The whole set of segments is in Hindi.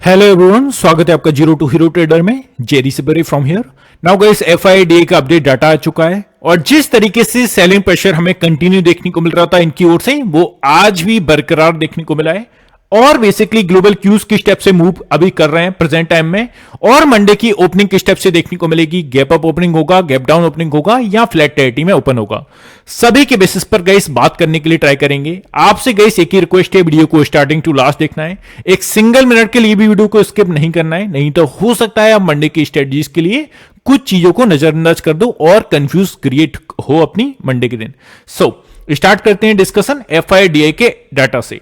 हेलो एवरीवन, स्वागत है आपका जीरो टू हीरो ट्रेडर में। Jerry Sibri from here. Now guys, FIDA का अपडेट डाटा आ चुका है और जिस तरीके से सेलिंग प्रेशर हमें कंटिन्यू देखने को मिल रहा था इनकी ओर से, वो आज भी बरकरार देखने को मिला है। और बेसिकली ग्लोबल क्यूज किस स्टेप से मूव अभी कर रहे हैं प्रेजेंट टाइम में, और मंडे की ओपनिंग किस स्टेप से देखने को मिलेगी। गैप अप ओपनिंग होगा, गैप डाउन ओपनिंग होगा या फ्लैट टेरिटरी में ओपन होगा, सभी के बेसिस पर गाइस बात करने के लिए ट्राई करेंगे। आपसे गाइस एक ही रिक्वेस्ट है, वीडियो को स्टार्टिंग टू लास्ट देखना है, एक सिंगल मिनट के लिए भी वीडियो को स्किप नहीं करना है, नहीं तो हो सकता है आप मंडे की स्ट्रेटजीज के लिए कुछ चीजों को नजरअंदाज कर दो और कंफ्यूज क्रिएट हो अपनी मंडे के दिन। स्टार्ट करते हैं डिस्कशन एफआईडीए के डाटा से।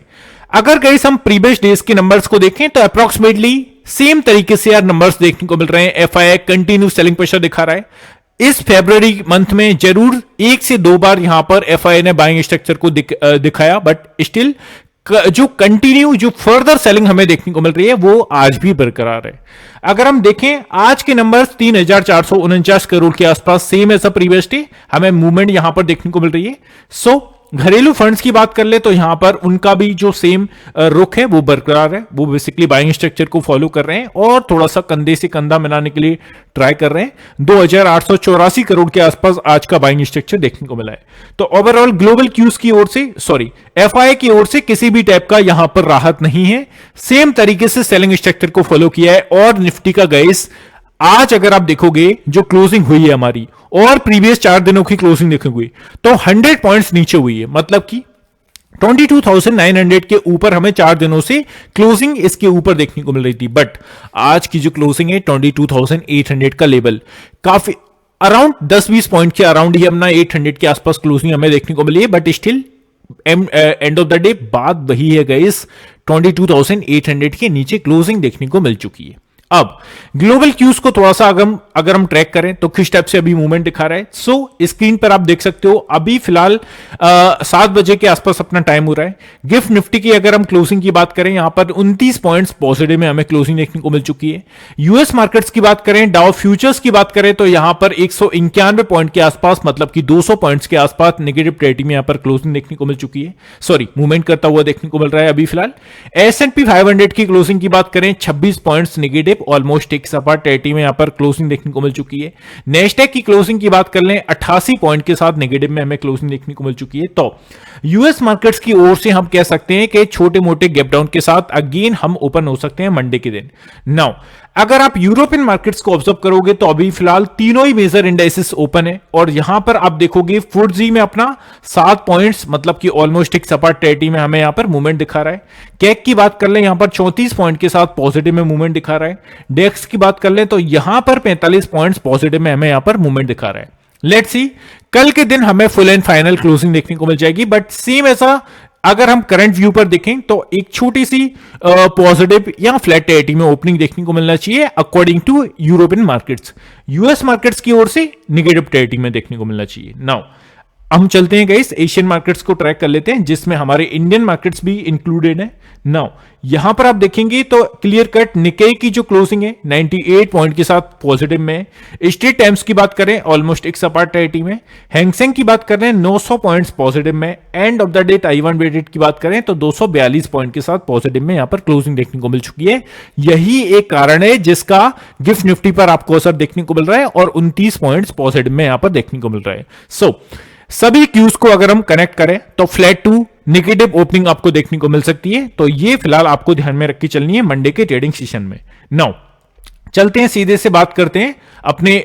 अगर गाइस हम प्रीवियस डेज के नंबर्स को देखें तो अप्रोक्सीमेटली सेम तरीके से यार नंबर्स देखने को मिल रहे हैं। एफआईआई कंटिन्यू सेलिंग प्रेशर दिखा रहा है। इस फरवरी मंथ में जरूर एक से दो बार यहां पर एफआईआई ने बाइंग स्ट्रक्चर को दिखाया, बट स्टिल जो कंटिन्यू जो फर्दर सेलिंग हमें देखने को मिल रही है वो आज भी बरकरार है। अगर हम देखें आज के नंबर्स 3449 करोड़ के आसपास, सेम एज प्रीवियस डे हमें मूवमेंट यहां पर देखने को मिल रही है। घरेलू फंड्स की बात कर ले तो यहां पर उनका भी जो सेम रुख है वो बरकरार है। वो बेसिकली बाइंग स्ट्रक्चर को फॉलो कर रहे हैं और थोड़ा सा कंधे से कंधा मिलाने के लिए ट्राई कर रहे हैं। 2884 करोड़ के आसपास आज का बाइंग स्ट्रक्चर देखने को मिला है। तो ओवरऑल ग्लोबल क्यूज की ओर से, एफआईआई की ओर से किसी भी टाइप का यहां पर राहत नहीं है। सेम तरीके से सेलिंग स्ट्रक्चर को फॉलो किया है। और निफ्टी का गाइस आज अगर आप देखोगे जो क्लोजिंग हुई है हमारी और प्रीवियस 4 दिनों की क्लोजिंग देखोगे तो 100 पॉइंट्स नीचे हुई है, मतलब कि 22,900 के ऊपर हमें 4 दिनों से क्लोजिंग इसके ऊपर देखने को मिल रही थी। बट आज की जो क्लोजिंग है 22,800 का लेवल, काफी अराउंड 10-20 पॉइंट के अराउंड ही अपना 800 के आसपास क्लोजिंग हमें देखने को मिली है। But still and of the day बात वही है गाइस, 22,800 के नीचे क्लोजिंग देखने को मिल चुकी है। अब ग्लोबल क्यूज को थोड़ा सा अगर हम ट्रैक करें तो किस टाइप से अभी मूवमेंट दिखा रहा है। स्क्रीन पर आप देख सकते हो अभी फिलहाल 7 बजे के आसपास अपना टाइम हो रहा है। गिफ्ट निफ्टी की अगर हम क्लोजिंग की बात करें, यहां पर 29 पॉइंट्स पॉजिटिव में हमें क्लोजिंग देखने को मिल चुकी है। यूएस मार्केट्स की बात करें, डाउ फ्यूचर्स की बात करें तो यहां पर 191 पॉइंट के आसपास, मतलब कि 200 पॉइंट्स के आसपास नेगेटिव टेरिटरी में यहां पर क्लोजिंग देखने को मिल चुकी है। मूवमेंट करता हुआ देखने को मिल रहा है अभी फिलहाल। S&P 500 की क्लोजिंग की बात करें 26 पॉइंट्स नेगेटिव, ऑलमोस्ट एक सपाट टेरिटरी में यहां पर क्लोजिंग देखने को मिल चुकी है। नेस्डैक की क्लोजिंग की बात कर लें 88 पॉइंट के साथ नेगेटिव में हमें क्लोजिंग देखने को मिल चुकी है। तो यूएस मार्केट्स की ओर से हम कह सकते हैं कि छोटे मोटे गैप डाउन के साथ अगेन हम ओपन हो सकते हैं मंडे के दिन। नाउ अगर आप यूरोपियन मार्केट्स को ऑब्जर्व करोगे तो अभी फिलहाल तीनों ही मेजर इंडाइसेस ओपन है और यहां पर आप देखोगे FTSE में अपना 7 पॉइंट्स, मतलब कि ऑलमोस्ट एक सपाट टेरिटरी में हमें यहां पर मूवमेंट दिखा रहा है। कैक की बात कर ले यहां पर 34 पॉइंट के साथ पॉजिटिव में मूवमेंट दिखा रहा है। डेक्स की बात कर ले तो यहां पर 45 पॉइंट्स पॉजिटिव में हमें यहां पर मूवमेंट दिखा रहा है। लेट्स सी कल के दिन हमें फुल एंड फाइनल क्लोजिंग देखने को मिल जाएगी। बट सेम ऐसा अगर हम करंट व्यू पर देखें तो एक छोटी सी पॉजिटिव या फ्लैट टेरिटरी में ओपनिंग देखने को मिलना चाहिए according to European markets. US markets की ओर से नेगेटिव टेरिटरी में देखने को मिलना चाहिए। नाउ हम चलते हैं गाइस एशियन मार्केट्स को ट्रैक कर लेते हैं, जिसमें हमारे इंडियन मार्केट्स भी इंक्लूडेड है। नाउ यहां पर आप देखेंगे तो क्लियर कट निकेई की जो क्लोजिंग है 98 पॉइंट के साथ पॉजिटिव में। स्ट्रेट टाइम्स की बात करें ऑलमोस्ट एक सपाट टेरिटरी में। हैंगसेंग की बात करें 900 पॉइंट्स पॉजिटिव में। End of the day Taiwan weighted की बात करें तो 242 पॉइंट के साथ पॉजिटिव में यहां पर क्लोजिंग देखने को मिल चुकी है। यही एक कारण है जिसका गिफ्ट निफ्टी पर आपको असर देखने को मिल रहा है और 29 पॉइंट्स पॉजिटिव में यहां पर देखने को मिल रहा है। सभी क्यूज को अगर हम कनेक्ट करें तो फ्लैट टू नेगेटिव ओपनिंग आपको देखने को मिल सकती है। तो ये फिलहाल आपको ध्यान में रख के चलनी है मंडे के ट्रेडिंग सेशन में। नाउ चलते हैं सीधे से बात करते हैं अपने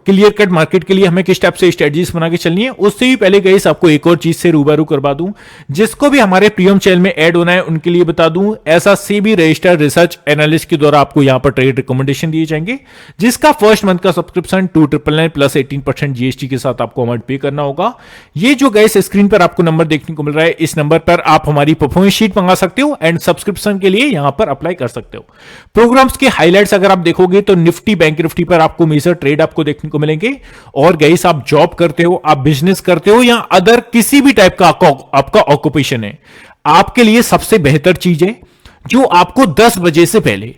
क्लियर कट मार्केट के लिए हमें किस टाइप से स्ट्रेटजीज बना के चलनी है। उससे भी पहले गाइस आपको एक और चीज से रूबरू करवा दूं, जिसको भी हमारे प्रीमियम चैनल में ऐड होना है उनके लिए बता दूं, ऐसा सेबी रजिस्टर्ड रिसर्च एनालिस्ट के द्वारा आपको यहां पर ट्रेड रिकमेंडेशन दिए जाएंगे, जिसका फर्स्ट मंथ का सब्सक्रिप्शन 2,999 प्लस 18% जीएसटी के साथ आपको अमाउंट पे करना होगा। ये जो गाइस स्क्रीन पर आपको नंबर देखने को मिल रहा है, इस नंबर पर आप हमारी परफॉर्मेंस शीट मंगा सकते हो एंड सब्सक्रिप्शन के लिए यहां पर अप्लाई कर सकते हो। प्रोग्राम्स के हाईलाइट्स अगर आप देखोगे तो निफ्टी बैंक निफ्टी पर आपको मेजर ट्रेड आपको देखने को मिलेंगे। और गाइस आप जॉब करते हो, आप बिजनेस करते हो या अदर किसी भी टाइप का आपका ऑक्यूपेशन है, आपके लिए सबसे बेहतर चीज है जो आपको 10 बजे से पहले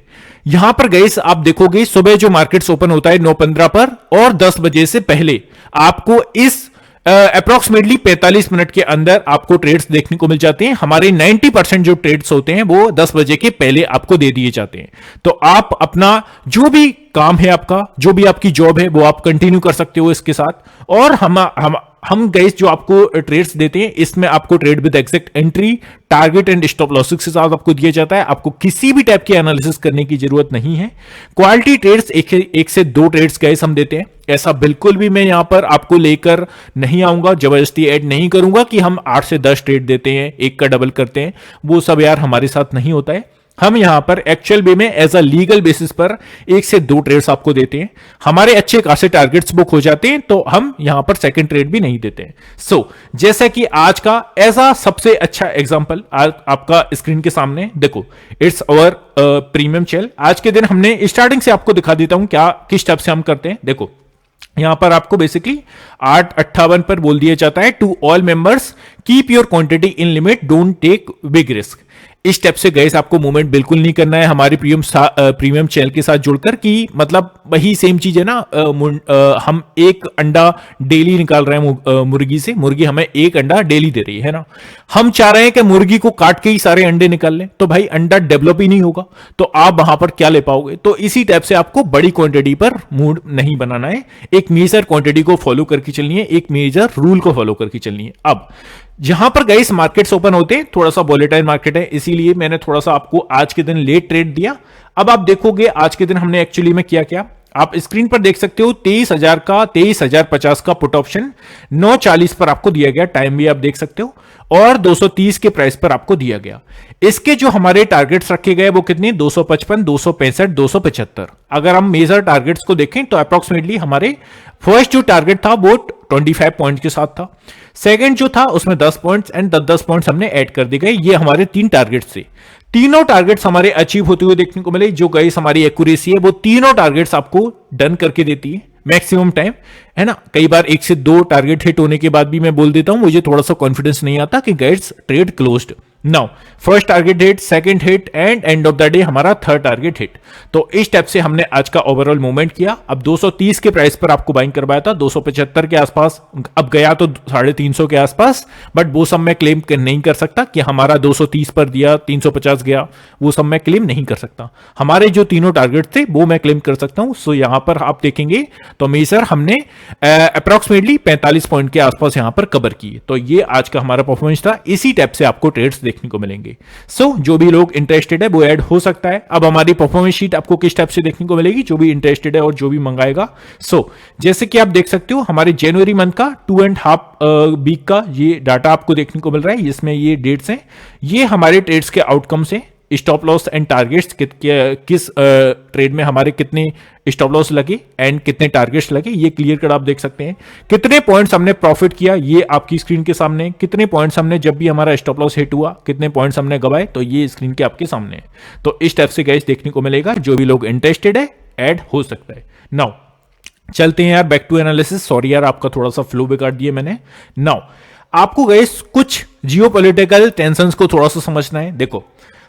यहां पर गाइस आप देखोगे सुबह जो मार्केट्स ओपन होता है 9:15 पर और 10 बजे से पहले आपको इस अप्रोक्सीमेटली 45 मिनट के अंदर आपको ट्रेड्स देखने को मिल जाते हैं। हमारे 90% जो ट्रेड्स होते हैं वो 10 बजे के पहले आपको दे दिए जाते हैं। तो आप अपना जो भी काम है, आपका जो भी आपकी जॉब है, वो आप कंटिन्यू कर सकते हो इसके साथ। और हम गाइस जो आपको ट्रेड्स देते हैं, इसमें आपको trade with exact entry, target and stop losses के साथ आपको दिया जाता है। आपको किसी भी टाइप की एनालिसिस करने की जरूरत नहीं है। क्वालिटी ट्रेड्स एक से दो ट्रेड्स गाइस हम देते हैं। ऐसा बिल्कुल भी मैं यहां पर आपको लेकर नहीं आऊंगा, जबरदस्ती ऐड नहीं करूंगा कि हम 8 से 10 ट्रेड देते हैं, एक का डबल करते हैं। वो सब यार हमारे साथ नहीं होता है। हम यहां पर एक्चुअल वे में एज अ लीगल बेसिस पर 1 से 2 ट्रेड्स आपको देते हैं। हमारे अच्छे खासे टारगेट्स बुक हो जाते हैं, तो हम यहां पर सेकंड ट्रेड भी नहीं देते हैं। सो जैसा कि आज का ऐसा सबसे अच्छा एग्जांपल आपका स्क्रीन के सामने देखो, इट्स अवर प्रीमियम चेल। आज के दिन हमने स्टार्टिंग से आपको दिखा देता हूं क्या किस टाइप से हम करते हैं। देखो यहां पर आपको बेसिकली 8:58 पर बोल दिया जाता है, to all members keep your quantity in limit, don't take big risk. इस स्टेप से गैस आपको मूवमेंट बिल्कुल नहीं करना है हमारे प्रीमियम चैनल के साथ जुड़कर, कि मतलब वही सेम चीज है ना। हम एक अंडा डेली निकाल रहे हैं मुर्गी से, मुर्गी हमें एक अंडा डेली दे रही है ना। हम चाह रहे हैं कि मुर्गी को काट के ही सारे अंडे निकाल लें, तो भाई अंडा डेवलप ही नहीं होगा, तो आप वहां पर क्या ले पाओगे। तो इसी टाइप से आपको बड़ी क्वांटिटी पर मूड नहीं बनाना है, एक मेजर क्वांटिटी को फॉलो करके चलनी है, एक मेजर रूल को फॉलो करके चलनी है। अब जहां पर गाइस मार्केट्स ओपन होते हैं, थोड़ा सा वोलेटाइल मार्केट है, इसीलिए मैंने थोड़ा सा आपको आज के दिन लेट ट्रेड दिया। अब आप देखोगे आज के दिन हमने एक्चुअली में किया क्या, आप स्क्रीन पर देख सकते हो 23,050 का पुट ऑप्शन 9:40 पर आपको दिया गया, टाइम भी आप देख सकते हो, और 230 के प्राइस पर आपको दिया गया। इसके जो हमारे टारगेट्स रखे गए वो कितने, 255, 265, 275। अगर हम मेजर टारगेट्स को देखें तो अप्रोक्सीमेटली हमारे फर्स्ट जो टारगेट था वो 25 पॉइंट के साथ था, सेकंड जो था उसमें 10 पॉइंट्स एंड 10 पॉइंट्स हमने ऐड कर दिए गए। ये हमारे 3 टारगेट्स थे। तीनों टारगेट्स हमारे अचीव होते हुए देखने को मिले। जो गाइस हमारी एक्यूरेसी है वो तीनों टारगेट्स आपको डन करके देती है मैक्सिमम टाइम, है ना। कई बार 1 से 2 टारगेट हिट होने के बाद भी मैं बोल देता हूं मुझे थोड़ा सा कॉन्फिडेंस नहीं आता कि guys trade closed. Now first target hit, second hit and and of the day हमारा थर्ड टारगेट हिट। तो इस स्टेप से हमने आज का ओवरऑल मूवमेंट किया। अब 230 के प्राइस पर आपको बाइंग करवाया था, 275 के आसपास अब गया तो 350 के आसपास, बट वो सब मैं क्लेम नहीं कर सकता कि हमारा 230 पर दिया 350 गया, वो सब मैं क्लेम नहीं कर सकता। हमारे जो तीनों टारगेट थे वो मैं क्लेम कर सकता हूं। सो यहां पर आप देखेंगे तो मेजर हमने अप्रोक्सीमेटली 45 पॉइंट के आसपास यहां पर कवर किए। तो ये आज का हमारा परफॉर्मेंस था। इसी टाइप से आपको ट्रेड्स देखने को मिलेंगे। सो जो भी लोग इंटरेस्टेड है वो ऐड हो सकता है। अब हमारी परफॉर्मेंस शीट आपको किस टाइप से देखने को मिलेगी, जो भी इंटरेस्टेड है और जो भी मंगाएगा। सो जैसे कि आप देख सकते हो हमारे जनवरी मंथ का 2.5 वीक का ये डाटा आपको देखने को मिल रहा है, जिसमें ये डेट्स हैं, ये हमारे ट्रेड्स के आउटकम्स हैं। स्टॉप लॉस एंड टारगेट्स किस ट्रेड में हमारे कितने स्टॉप लॉस लगे एंड कितने टारगेट्स लगे, ये क्लियर कट आप देख सकते हैं। कितने पॉइंट्स हमने प्रॉफिट किया ये आपकी स्क्रीन के सामने, कितने पॉइंट्स हमने जब भी हमारा स्टॉप लॉस हिट हुआ कितने पॉइंट्स हमने गवाए, तो ये स्क्रीन के आपके सामने है। तो इस टाइप से गाइस देखने को मिलेगा। जो भी लोग इंटरेस्टेड है ऐड हो सकता है। नाउ चलते हैं यार बैक टू एनालिसिस। सॉरी यार आपका थोड़ा सा फ्लो बिगाड़ दिया मैंने। नाउ आपको गाइस कुछ जियोपॉलिटिकल टेंशंस को थोड़ा सा समझना है। देखो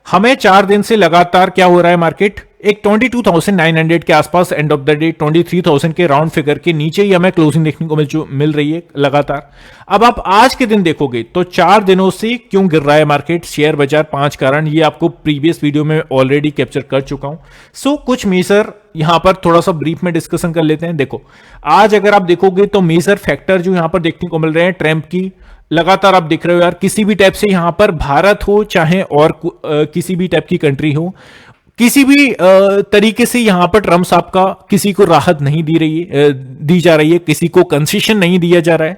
हमें 4 दिन से लगातार क्या हो रहा है, मार्केट एक 22,900 के आसपास, एंड ऑफ द डे 23,000 के राउंड फिगर के नीचे ही हमें क्लोजिंग देखने को मिल रही है लगातार। अब आप आज के दिन देखोगे तो 4 दिनों से क्यों गिर रहा है मार्केट, शेयर बाजार, 5 कारण, ये आपको प्रीवियस वीडियो में ऑलरेडी कैप्चर कर चुका हूं। सो कुछ मेजर यहां पर थोड़ा सा ब्रीफ में डिस्कशन कर लेते हैं। देखो आज अगर आप देखोगे तो मेजर फैक्टर जो यहां पर देखने को मिल रहे हैं, ट्रंप की लगातार आप देख रहे हो यार, किसी भी टाइप से यहां पर भारत हो चाहे और किसी भी टाइप की कंट्री हो, किसी भी तरीके से यहां पर ट्रंप साहब का किसी को राहत नहीं दी जा रही है, किसी को कंसेशन नहीं दिया जा रहा है।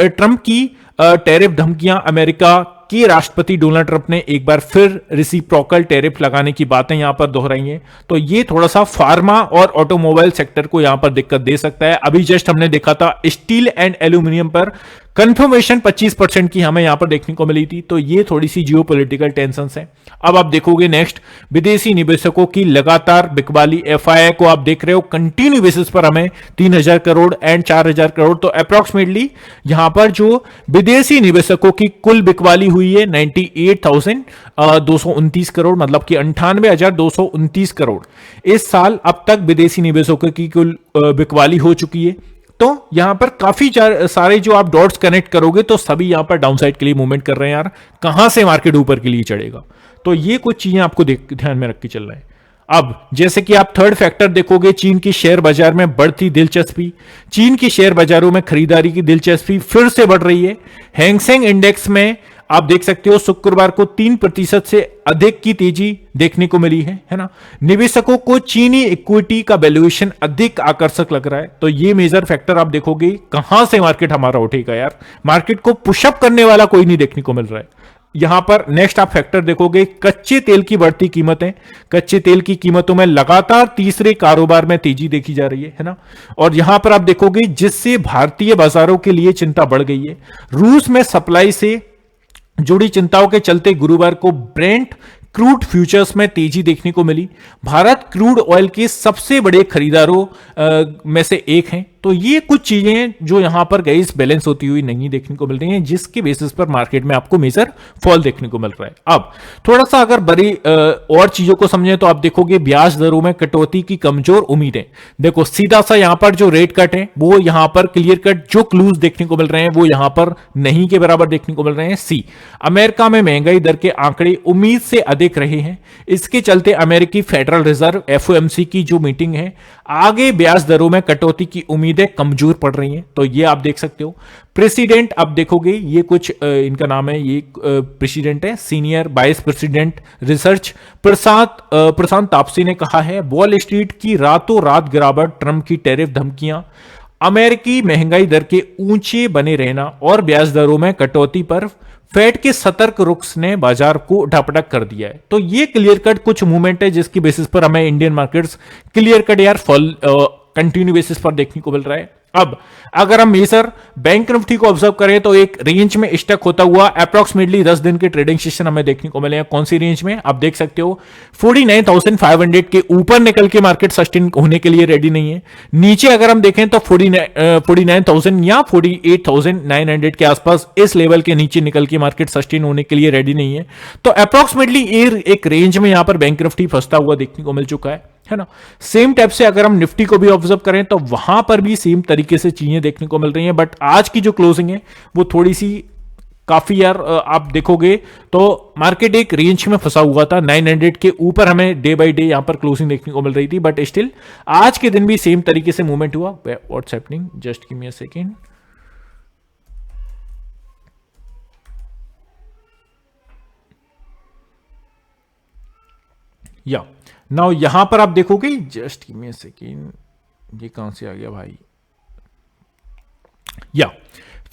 ट्रंप की टैरिफ धमकियां अमेरिका के राष्ट्रपति डोनाल्ड ट्रंप ने एक बार फिर रेसिप्रोकल टैरिफ लगाने की बातें यहां पर दोहराई हैं। तो ये थोड़ा सा फार्मा और ऑटोमोबाइल सेक्टर को यहां पर दिक्कत दे सकता है। अभी जस्ट हमने देखा था स्टील एंड एल्यूमिनियम पर कंफर्मेशन 25% की हमें यहां पर देखने को मिली थी। तो ये थोड़ी सी जियोपॉलिटिकल टेंशंस हैं। अब आप देखोगे नेक्स्ट विदेशी निवेशकों की लगातार बिकवाली, एफआईआई को आप देख रहे हो कंटिन्यू बेसिस पर हमें 3,000 करोड़ एंड 4,000 करोड़, तो अप्रोक्सीमेटली यहां पर जो विदेशी निवेशकों की कुल बिकवाली हुई है 98,229 करोड़, मतलब कि 98,229 करोड़ इस साल अब तक विदेशी निवेशकों की कुल बिकवाली हो चुकी है। तो यहां पर काफी सारे जो आप डॉट्स कनेक्ट करोगे तो सभी यहां पर डाउनसाइड के लिए मूवमेंट कर रहे हैं यार, कहां से मार्केट ऊपर के लिए चढ़ेगा। तो ये कुछ चीजें आपको ध्यान में रख के चलना है। अब जैसे कि आप थर्ड फैक्टर देखोगे, चीन की शेयर बाजार में बढ़ती दिलचस्पी। चीन की शेयर बाजारों में खरीदारी की दिलचस्पी फिर से बढ़ रही है। हैंगसेंग इंडेक्स में आप देख सकते हो शुक्रवार को 3% से अधिक की तेजी देखने को मिली है ना। निवेशकों को चीनी इक्विटी का वैल्यूएशन अधिक आकर्षक लग रहा है। तो ये मेजर फैक्टर आप देखोगे कहां से मार्केट हमारा उठेगा यार, मार्केट को पुशअप करने वाला कोई नहीं देखने को मिल रहा है। यहां पर नेक्स्ट आप फैक्टर देखोगे, कच्चे तेल की बढ़ती कीमतें। कच्चे तेल की कीमतों में लगातार तीसरे कारोबार में तेजी देखी जा रही है ना। और यहां पर आप देखोगे जिससे भारतीय बाजारों के लिए चिंता बढ़ गई है। रूस में सप्लाई से जुड़ी चिंताओं के चलते गुरुवार को ब्रेंट क्रूड फ्यूचर्स में तेजी देखने को मिली। भारत क्रूड ऑयल के सबसे बड़े खरीदारों में से एक हैं। तो ये कुछ चीजें जो यहां पर गाइस बैलेंस होती हुई नहीं देखने को मिल रही हैं, जिसके बेसिस पर मार्केट में आपको मेजर फॉल देखने को मिल रहा है। अब थोड़ा सा अगर बड़ी और चीजों को समझें तो आप देखोगे ब्याज दरों में कटौती की कमजोर उम्मीदें। देखो सीधा सा यहां पर जो रेट कट है वो यहां पर क्लियर कट जो क्लूज देखने को मिल रहे हैं वो यहां पर नहीं के बराबर देखने को मिल रहे हैं। सी, अमेरिका में महंगाई दर के आंकड़े उम्मीद से अधिक रहे हैं। इसके चलते अमेरिकी फेडरल रिजर्व FOMC की जो मीटिंग है, आगे ब्याज दरों में कटौती की उम्मीदें कमजोर पड़ रही हैं। तो ये आप देख सकते हो। प्रेसिडेंट आप देखोगे ये कुछ इनका नाम है, ये प्रेसिडेंट है, सीनियर वाइस प्रेसिडेंट रिसर्च प्रशांत तापसी ने कहा है वॉल स्ट्रीट की रातों रात गिरावट, ट्रंप की टैरिफ धमकियां, अमेरिकी महंगाई दर के ऊंचे बने रहना और ब्याज दरों में कटौती पर फेड के सतर्क रुख ने बाजार को ढपटक कर दिया है। तो ये क्लियर कट कुछ मूवमेंट है जिसकी बेसिस पर हमें इंडियन मार्केट्स क्लियर कट यार फॉल कंटिन्यू बेसिस पर देखने को मिल रहा है। अब अगर हम मेजर बैंक निफ्टी को ऑब्जर्व करें तो एक रेंज में स्टक होता हुआ अप्रॉक्सीमेटली 10 दिन के ट्रेडिंग सेशन हमें देखने को मिले हैं। कौन सी रेंज में? आप देख सकते हो 49,500 के ऊपर निकल के मार्केट सस्टेन होने के लिए रेडी नहीं है। नीचे अगर हम देखें तो 49,000 या 48,900 के आसपास इस लेवल के नीचे निकल के मार्केट सस्टेन होने के लिए रेडी नहीं है। तो अप्रॉक्सीमेटली एक रेंज में यहां पर बैंक निफ्टी फंसता हुआ देखने को मिल चुका है ना। सेम टाइप से अगर हम निफ्टी को भी ऑब्जर्व करें तो वहां पर भी सेम तरीके से चीजें देखने को मिल रही हैं। बट आज की जो क्लोजिंग है वो थोड़ी सी काफी यार आप देखोगे तो मार्केट एक रेंज में फंसा हुआ था। 900 के ऊपर हमें डे बाय डे यहां पर क्लोजिंग देखने को मिल रही थी। बट स्टिल आज के दिन भी सेम तरीके से मूवमेंट हुआ। What's happening, just give me a second. या नाउ यहां पर आप देखोगे, just give me a second, ये कहां से आ गया भाई। या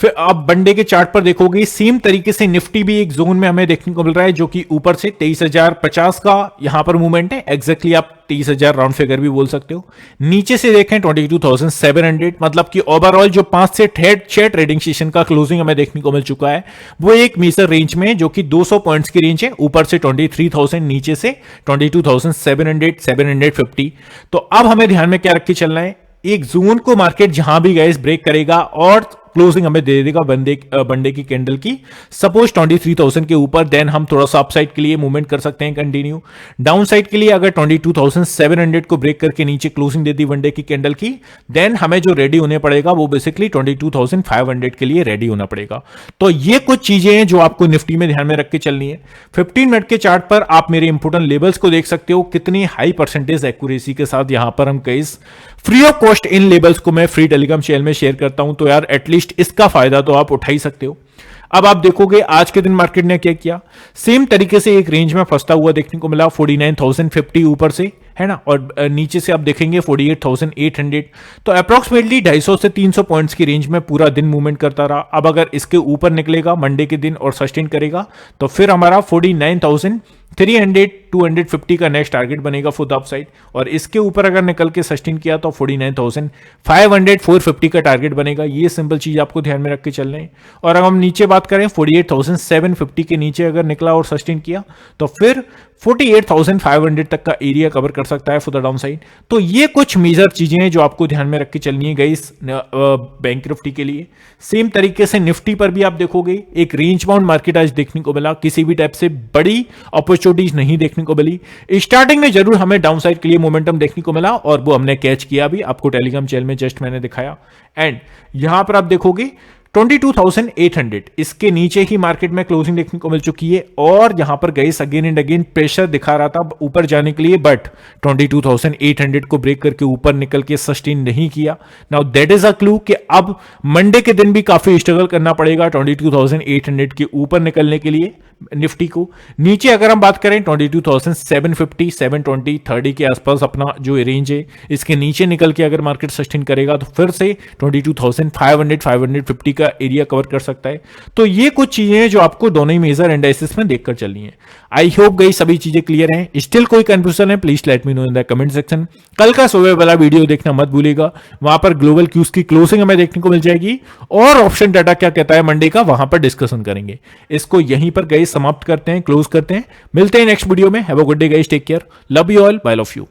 फिर आप बंडे के चार्ट पर देखोगे सेम तरीके से निफ्टी भी एक जोन में हमें देखने को मिल रहा है जो कि ऊपर से 23,050 का यहां पर मूवमेंट है। एग्जैक्टली आप 23,000 राउंड फिगर भी बोल सकते हो। नीचे से देखें 22,700, मतलब कि ओवरऑल जो 5 से 6 ट्रेडिंग सेशन का क्लोजिंग हमें देखने को मिल चुका है वो एक मेजर रेंज में जो कि 200 पॉइंट्स की रेंज है। ऊपर से 23,000, नीचे से 22,700, 750। तो अब हमें ध्यान में क्या रख के चलना है, एक जोन को मार्केट जहां भी गाइस ब्रेक करेगा और क्लोजिंग हमें दे देगा बंडे की कैंडल की सपोज 23,000 के ऊपर, देन हम थोड़ा सा अपसाइड के लिए मूवमेंट कर सकते हैं कंटिन्यू। डाउन साइड के लिए अगर 22,700 को ब्रेक करके नीचे क्लोजिंग दे दी वनडे की कैंडल की, देन हमें जो रेडी होने पड़ेगा वो बेसिकली 22,500 के लिए रेडी होना पड़ेगा। तो ये कुछ चीजें हैं जो आपको निफ्टी में ध्यान में रख के चलनी है। 15 मिनट के चार्ट पर आप मेरे इंपोर्टेंट लेवल्स को देख सकते हो, कितनी हाई परसेंटेज एक्यूरेसी के साथ यहां पर हम case free of cost in levels को मैं फ्री टेलीग्राम चैनल में शेयर करता हूं। तो यार एटलीस्ट इसका फायदा तो आप उठा ही सकते हो। अब आप देखोगे आज के दिन मार्केट ने क्या किया, सेम तरीके से एक रेंज में फंसता हुआ देखने को मिला 49,050 ऊपर से, है ना, और नीचे से आप देखेंगे 48,800। तो अप्रॉक्सीमेटली 250 से 300 पॉइंट्स की रेंज में पूरा दिन मूवमेंट करता रहा। अब अगर इसके ऊपर निकलेगा मंडे के दिन और सस्टेन करेगा तो फिर हमारा 49,300 250 का नेक्स्ट टारगेट बनेगा फॉर द अपसाइड। और इसके ऊपर अगर निकल के सस्टेन किया तो 49,500 450 का टारगेट बनेगा। ये सिंपल चीज आपको ध्यान में रख के चलना है। और अगर हम नीचे बात करें 48,750 के नीचे अगर निकला और सस्टेन किया तो फिर 48,500 तक का एरिया कवर कर सकता है फॉर द डाउन साइड। तो ये कुछ मेजर चीजें हैं जो आपको ध्यान में रख के चलनी है गाइस बैंक निफ्टी के लिए। सेम तरीके से निफ्टी पर भी आप देखोगे एक रेंज बाउंड मार्केट आज देखने को मिला। किसी भी टाइप से बड़ी अपॉर्चुनिटी एचओडीज नहीं देखने को मिली। स्टार्टिंग में जरूर हमें डाउनसाइड के लिए मोमेंटम देखने को मिला और वो हमने कैच किया भी, आपको टेलीग्राम चैनल में जस्ट मैंने दिखाया। एंड यहां पर आप देखोगे 22,800 इसके नीचे ही मार्केट में क्लोजिंग देखने को मिल चुकी है और यहां पर गए अगेन एंड अगेन प्रेशर दिखा रहा था ऊपर जाने के लिए, बट 22,800 को ब्रेक करके ऊपर निकल के सस्टेन नहीं किया। Now that is a clue कि अब मंडे के दिन भी काफी स्ट्रगल करना पड़ेगा 22,800 के ऊपर निकलने के लिए निफ्टी को। नीचे अगर हम बात करें 22,750 720 30 के आसपास अपना जो रेंज है, इसके नीचे निकल के अगर मार्केट सस्टेन करेगा तो फिर से 22,500 550 का एरिया कवर कर सकता है। तो ये कुछ चीजें हैं जो आपको दोनों ही मेजर एनालिसिस में देखकर चलनी है। आई होप गई सभी चीजें क्लियर हैं। स्टिल कोई कंफ्यूजन है please let me know in the comment section. कल का सुबह वाला वीडियो देखना मत भूलिएगा, वहां पर ग्लोबल क्यूज की क्लोजिंग हमें देखने को मिल जाएगी और ऑप्शन डाटा क्या कहता है मंडे का, वहां पर डिस्कशन करेंगे। इसको यहीं पर गई समाप्त करते हैं, क्लोज करते हैं। मिलते हैं नेक्स्ट वीडियो में। Have a good day guys, take care, love you all, bye love you.